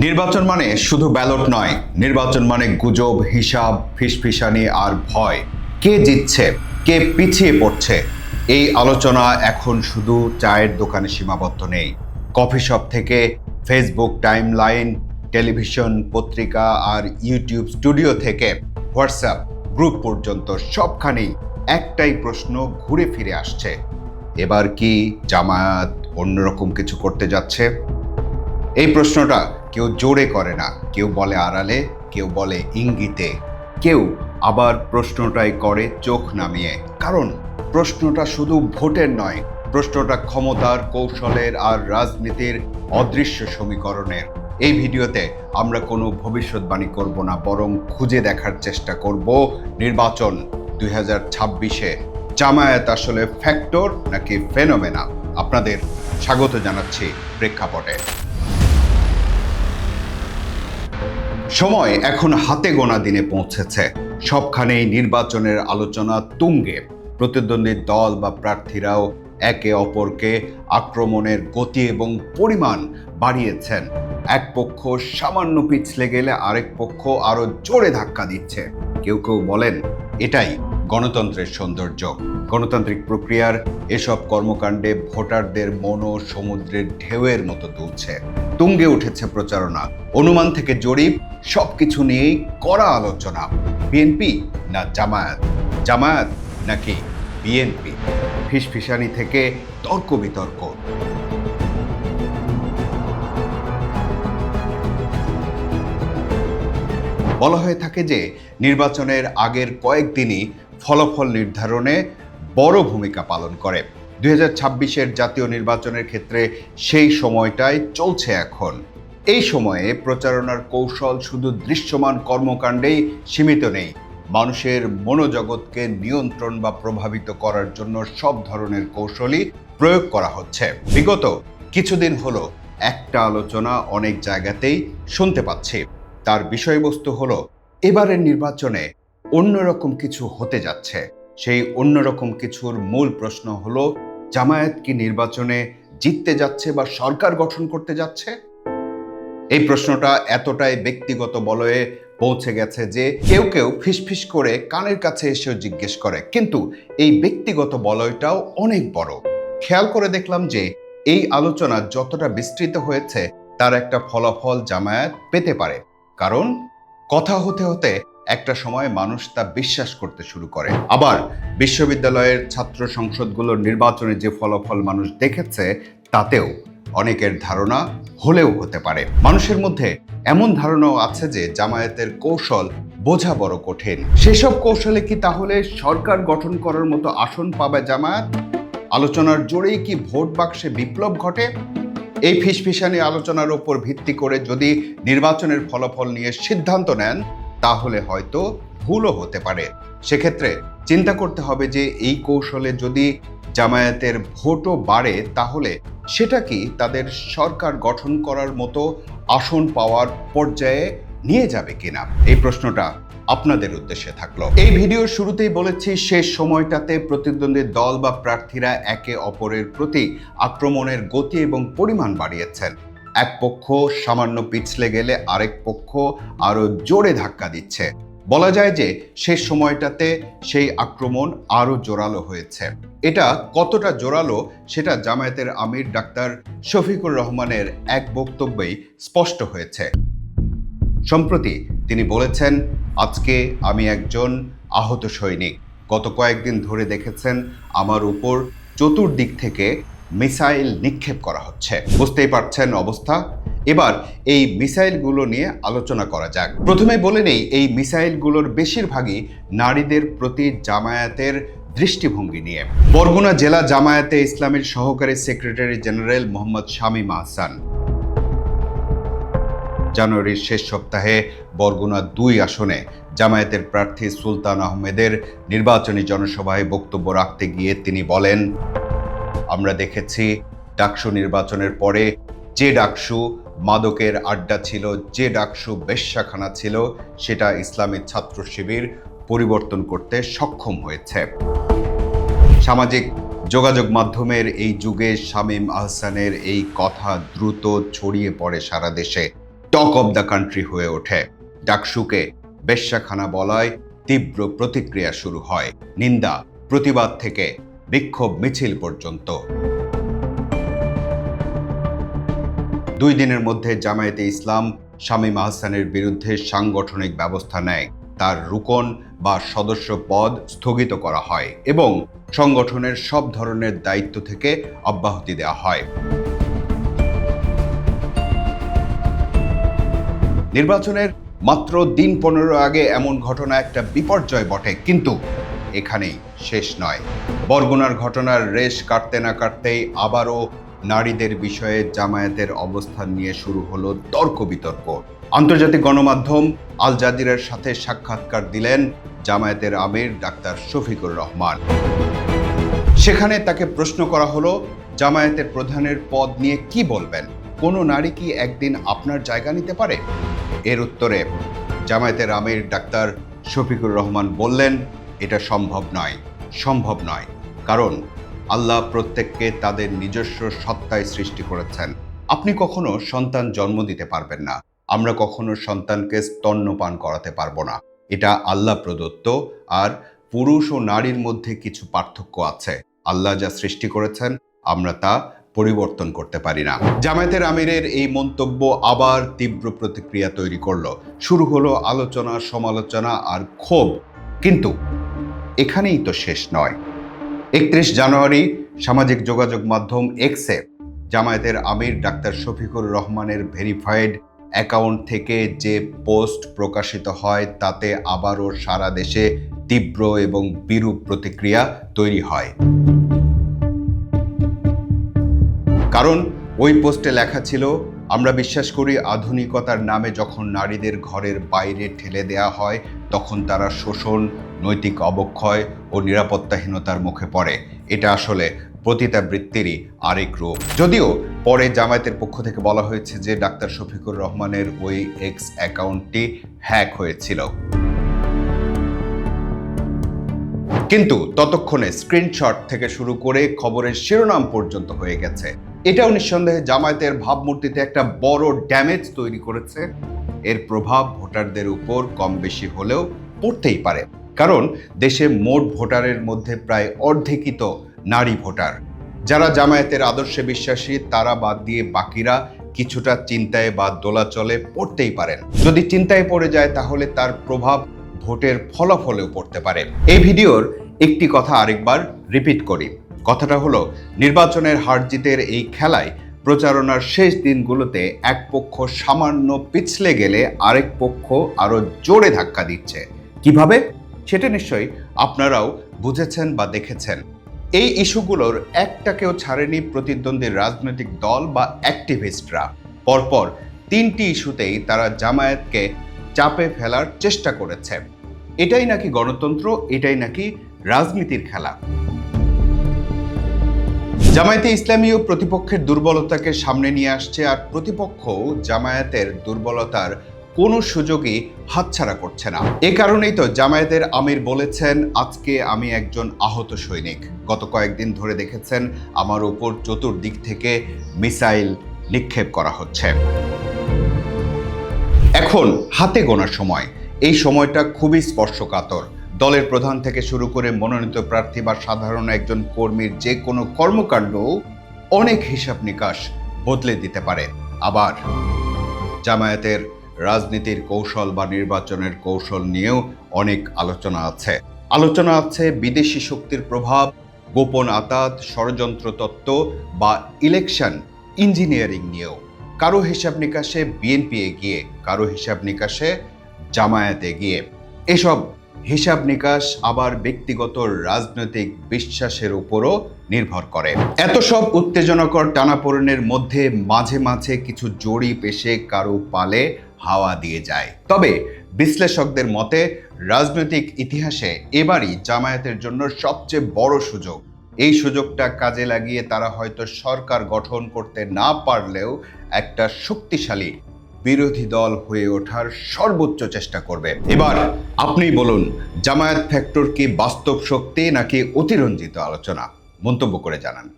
নির্বাচন মানে শুধু ব্যালট নয়, নির্বাচন মানে গুজব, হিসাব, ফিসফিসানি আর ভয়। কে জিতছে, কে পিছিয়ে পড়ছে, এই আলোচনা এখন শুধু চায়ের দোকানে সীমাবদ্ধ নেই। কফি শপ থেকে ফেসবুক টাইমলাইন, টেলিভিশন, পত্রিকা আর ইউটিউব স্টুডিও থেকে হোয়াটসঅ্যাপ গ্রুপ পর্যন্ত সবখানেই একটাই প্রশ্ন ঘুরে ফিরে আসছে, এবার কি জামায়াত অন্যরকম কিছু করতে যাচ্ছে? এই প্রশ্নটা কেউ জোরে করে না, কেউ বলে আড়ালে, কেউ বলে ইঙ্গিতে, কেউ আবার প্রশ্নটাই করে চোখ নামিয়ে। কারণ প্রশ্নটা শুধু ভোটের নয়, প্রশ্নটা ক্ষমতার, কৌশলের আর রাজনীতির অদৃশ্য সমীকরণের। এই ভিডিওতে আমরা কোনো ভবিষ্যৎবাণী করব না, বরং খুঁজে দেখার চেষ্টা করব নির্বাচন 2026-এ জামায়াত আসলে ফ্যাক্টর নাকি ফেনোমেনা। আপনাদের স্বাগত জানাচ্ছি প্রেক্ষাপটে। সময় এখন হাতে গোনা দিনে পৌঁছেছে। সবখানেই নির্বাচনের আলোচনা তুঙ্গে। প্রতিদ্বন্দ্বী দল বা প্রার্থীরাও একে অপরকে আক্রমণের গতি এবং পরিমাণ বাড়িয়েছেন। এক পক্ষ সামান্য পিছলে গেলে আরেক পক্ষ আরো জোরে ধাক্কা দিচ্ছে। কেউ কেউ বলেন এটাই গণতন্ত্রের সৌন্দর্য। গণতান্ত্রিক প্রক্রিয়ার এসব কর্মকাণ্ডে ভোটারদের মনও সমুদ্রের ঢেউয়ের মতো দুলছে। তুঙ্গে উঠেছে প্রচারণা, অনুমান থেকে জরিপ, সবকিছু নিয়েই কড়া আলোচনা। বিএনপি না জামায়াত, জামায়াত নাকি বিএনপি, ফিসফিসানি থেকে তর্ক বিতর্ক। বলা হয়ে থাকে যে নির্বাচনের আগের কয়েকদিনই ফলাফল নির্ধারণে বড় ভূমিকা পালন করে। 2026-এর জাতীয় নির্বাচনের ক্ষেত্রে সেই সময়টাই চলছে এখন। এই সময়ে প্রচারণার কৌশল শুধু দৃশ্যমান কর্মকাণ্ডেই সীমিত নেই। মানুষের মনোজগৎকে নিয়ন্ত্রণ বা প্রভাবিত করার জন্য সব ধরনের কৌশলই প্রয়োগ করা হচ্ছে। বিগত কিছুদিন হলো একটা আলোচনা অনেক জায়গাতেই শুনতে পাচ্ছি। তার বিষয়বস্তু হলো এবারের নির্বাচনে অন্যরকম কিছু হতে যাচ্ছে। সেই অন্যরকম কিছুর মূল প্রশ্ন হলো, জামায়াত কি নির্বাচনে জিততে যাচ্ছে বা সরকার গঠন করতে যাচ্ছে? এই প্রশ্নটা এতটাই ব্যক্তিগত বলয়ে পৌঁছে গেছে যে কেউ কেউ ফিসফিস করে কানের কাছে এসেও জিজ্ঞেস করে। কিন্তু এই ব্যক্তিগত বলয়টাও অনেক বড়। খেয়াল করে দেখলাম যে এই আলোচনা যতটা বিস্তৃত হয়েছে তার একটা ফলাফল জামায়াত পেতে পারে। কারণ কথা হতে হতে একটা সময় মানুষ তা বিশ্বাস করতে শুরু করে। আবার বিশ্ববিদ্যালয়ের ছাত্র সংসদগুলোর নির্বাচনে যে ফলাফল মানুষ দেখেছে তাতেও অনেকের ধারণা হলেও হতে পারে। মানুষের মধ্যে এমন ধারণাও আছে যে জামায়াতের কৌশল বোঝা বড় কঠিন। সেসব কৌশলে কি তাহলে সরকার গঠন করার মতো আসন পাবে জামায়াত? আলোচনার জোরেই কি ভোট বাক্সে বিপ্লব ঘটে? এই ফিসফিসানি আলোচনার উপর ভিত্তি করে যদি নির্বাচনের ফলাফল নিয়ে সিদ্ধান্ত নেন তাহলে হয়তো ভুলও হতে পারে। সেক্ষেত্রে চিন্তা করতে হবে যে এই কৌশলে যদি জামায়াতের ভোটও বাড়ে তাহলে সেটা কি তাদের সরকার গঠন করার মতো আসন পাওয়ার পর্যায়ে নিয়ে যাবে কিনা? এই প্রশ্নটা আপনাদের উদ্দেশ্যে থাকলো। এই ভিডিওর শুরুতেই বলেছি, শেষ সময়টাতে প্রতিদ্বন্দ্বী দল বা প্রার্থীরা একে অপরের প্রতি আক্রমণের গতি এবং পরিমাণ বাড়িয়েছেন। এক পক্ষ সামান্য পিছলে গেলে আরেক পক্ষ আরো জোরে ধাক্কা দিচ্ছে। বলা যায় যে শেষ সময়টাতে সেই আক্রমণ আরো জোরালো হয়েছে। এটা কতটা জোরালো সেটা জামায়াতের আমির ডাক্তার শফিকুর রহমানের এক বক্তব্যেই স্পষ্ট হয়েছে। সম্প্রতি তিনি বলেছেন, আজকে আমি একজন আহত সৈনিক। গত কয়েকদিন ধরে দেখেছেন আমার উপর চতুর্দিক থেকে মিসাইল নিক্ষেপ করা হচ্ছে। বুঝতেই পারছেন অবস্থা। এবার এই মিসাইলগুলো নিয়ে আলোচনা করা যাক। প্রথমে বলে নেই, এই মিসাইলগুলোর বেশিরভাগই নারীদের প্রতি জামায়াতের দৃষ্টিভঙ্গি নিয়ে। বরগুনা জেলা জামায়াতে ইসলামীর সহকারী সেক্রেটারি জেনারেল মোহাম্মদ শামীম আহসান জানুয়ারির শেষ সপ্তাহে বরগুনা 2 আসনে জামায়াতের প্রার্থী সুলতান আহমেদের নির্বাচনী জনসভায় বক্তব্য রাখতে গিয়ে তিনি বলেন, আমরা দেখেছি ডাকসু নির্বাচনের পরে যে ডাকসু মাদকের আড্ডা ছিল, যে ডাকসু বেশ্যাখানা ছিল, সেটা ইসলামী ছাত্র শিবির পরিবর্তন করতে সক্ষম হয়েছে। সামাজিক যোগাযোগ মাধ্যমের এই যুগে শামীম আহসানের এই কথা দ্রুত ছড়িয়ে পড়ে সারা দেশে। টক অব দ্য কান্ট্রি হয়ে ওঠে। ডাকসুকে বেশ্যাখানা বলায় তীব্র প্রতিক্রিয়া শুরু হয়, নিন্দা, প্রতিবাদ থেকে বিক্ষোভ মিছিল পর্যন্ত। 2 দিনের মধ্যে জামায়াতে ইসলাম শামীম আহসানের বিরুদ্ধে সাংগঠনিক ব্যবস্থা নেয়। তার রুকন বা সদস্য পদ স্থগিত করা হয় এবং সংগঠনের সব ধরনের দায়িত্ব থেকে অব্যাহতি দেওয়া হয়। নির্বাচনের মাত্র দিন 15 আগে এমন ঘটনা একটা বিপর্যয় বটে, কিন্তু এখানেই শেষ নয়। বরগুনার ঘটনার রেশ কাটতে না কাটতেই আবারও নারীদের বিষয়ে জামায়াতের অবস্থান নিয়ে শুরু হলো তর্ক বিতর্ক। আন্তর্জাতিক গণমাধ্যম আল জাজিরার সাথে সাক্ষাৎকার দিলেন জামায়াতের আমির ডাক্তার শফিকুর রহমান। সেখানে তাকে প্রশ্ন করা হলো, জামায়াতের প্রধানের পদ নিয়ে কি বলবেন? কোনো নারী কি একদিন আপনার জায়গা নিতে পারে? এর উত্তরে জামায়াতের আমির ডাক্তার শফিকুর রহমান বললেন, এটা সম্ভব নয়, কারণ আল্লাহ প্রত্যেককে তাদের নিজস্ব সত্তায় সৃষ্টি করেছেন। আপনি কখনো সন্তান জন্ম দিতে পারবেন না, আমরা কখনো সন্তানকে স্তন্যপান করাতে পারবো না। এটা আল্লাহ প্রদত্ত, আর পুরুষ ও নারীর মধ্যে কিছু পার্থক্য আছে। আল্লাহ যা সৃষ্টি করেছেন আমরা তা পরিবর্তন করতে পারি না। জামায়াতের আমিরের এই মন্তব্য আবার তীব্র প্রতিক্রিয়া তৈরি করলো। শুরু হলো আলোচনা, সমালোচনা আর ক্ষোভ। কিন্তু এখানেই তো শেষ নয়। 31 জানুয়ারি সামাজিক যোগাযোগ মাধ্যম এক্সে জামায়াতের আমির ডাক্তার শফিকুর রহমানের ভেরিফাইড অ্যাকাউন্ট থেকে যে পোস্ট প্রকাশিত হয় তাতে আবারও সারা দেশে তীব্র এবং বিরূপ প্রতিক্রিয়া তৈরি হয়। কারণ ওই পোস্টে লেখা ছিল, আমরা বিশ্বাস করি আধুনিকতার নামে যখন নারীদের ঘরের বাইরে ঠেলে দেয়া হয় তখন তারা শোষণ, নৈতিক অবক্ষয় ও নিরাপত্তাহীনতার মুখে পড়ে। এটা আসলে পতিতাবৃত্তিরই আরেক রূপ। যদিও পরে জামায়াতের পক্ষ থেকে বলা হয়েছে যে ডাক্তার শফিকুর রহমানের ওই এক্স অ্যাকাউন্টটি হ্যাক হয়েছিল, কিন্তু ততক্ষণে স্ক্রিনশট থেকে শুরু করে খবরের শিরোনাম পর্যন্ত হয়ে গেছে। এটাও নিঃসন্দেহে জামায়াতের ভাবমূর্তিতে একটা বড় ড্যামেজ তৈরি করেছে। এর প্রভাব ভোটারদের উপর কম বেশি হলেও পড়তেই পারে, কারণ দেশে মোট ভোটারের মধ্যে প্রায় অর্ধেকই তো নারী ভোটার। যারা জামায়াতের আদর্শে বিশ্বাসী তারা বাদ দিয়ে বাকিরা কিছুটা চিন্তায় বা দোলাচলে পড়তেই পারেন। যদি চিন্তায় পড়ে যায় তাহলে তার প্রভাব ভোটের ফলাফলেও পড়তে পারে। এই ভিডিওর একটি কথা আরেকবার রিপিট করি। কথাটা হলো, নির্বাচনের হার জিতের এই খেলায় প্রচারণার শেষ দিনগুলোতে এক পক্ষ সামান্য পিছলে গেলে আরেক পক্ষ আরো জোরে ধাক্কা দিচ্ছে। কিভাবে? সেটা নিশ্চয়ই আপনারাও বুঝেছেন বা দেখেছেন। এই ইস্যুগুলোর একটাকেও ছাড়েনি প্রতিদ্বন্দ্বী রাজনৈতিক দল বা অ্যাক্টিভিস্টরা। পরপর 3টি ইস্যুতেই তারা জামায়াতকে চাপে ফেলার চেষ্টা করেছে। এটাই নাকি গণতন্ত্র, এটাই নাকি রাজনীতির খেলা। জামায়াতে ইসলামীও প্রতিপক্ষের দুর্বলতাকে সামনে নিয়ে আসছে, আর প্রতিপক্ষ জামায়াতের দুর্বলতার কোনো সুযোগই হাতছাড়া করছে না। এ কারণেই তো জামায়াতের আমির বলেছেন, আজকে আমি একজন আহত সৈনিক। গত কয়েকদিন ধরে দেখেছেন আমার উপর চতুর্দিক থেকে মিসাইল নিক্ষেপ করা হচ্ছে। এখন হাতে গোনার সময়। এই সময়টা খুবই স্পর্শকাতর। দলের প্রধান থেকে শুরু করে মনোনীত প্রার্থী বা সাধারণ একজন কর্মীর যে কোনো কর্মকাণ্ড অনেক হিসাব নিকাশ বদলে দিতে পারে। আবার জামায়াতের রাজনীতির কৌশল বা নির্বাচনের কৌশল নিয়েও অনেক আলোচনা আছে বিদেশি শক্তির প্রভাব, গোপন আতাত, ষড়যন্ত্র তত্ত্ব বা ইলেকশন ইঞ্জিনিয়ারিং নিয়েও। কারো হিসাব নিকাশে বিএনপি এগিয়ে, কারো হিসাব নিকাশে জামায়াত এগিয়ে। এসব হিসাব নিকাশ আবার ব্যক্তিগত রাজনৈতিক বিশ্বাসের উপরও নির্ভর করে। এত সব উত্তেজনাকর টানাপোড়েনের মধ্যে মাঝে মাঝে কিছু জরিপ এসে কারো পালে হাওয়া দিয়ে যায়। তবে বিশ্লেষকদের মতে রাজনৈতিক ইতিহাসে এবারই জামায়াতের জন্য সবচেয়ে বড় সুযোগ। এই সুযোগটা কাজে লাগিয়ে তারা হয়তো সরকার গঠন করতে না পারলেও একটা শক্তিশালী বিরোধী দল হয়ে ওঠার সর্বোচ্চ চেষ্টা করবে। এবার আপনি বলুন, জামায়াত ফ্যাক্টর কি বাস্তব শক্তি নাকি অতিরঞ্জিত আলোচনা? মন্তব্য করে জানান।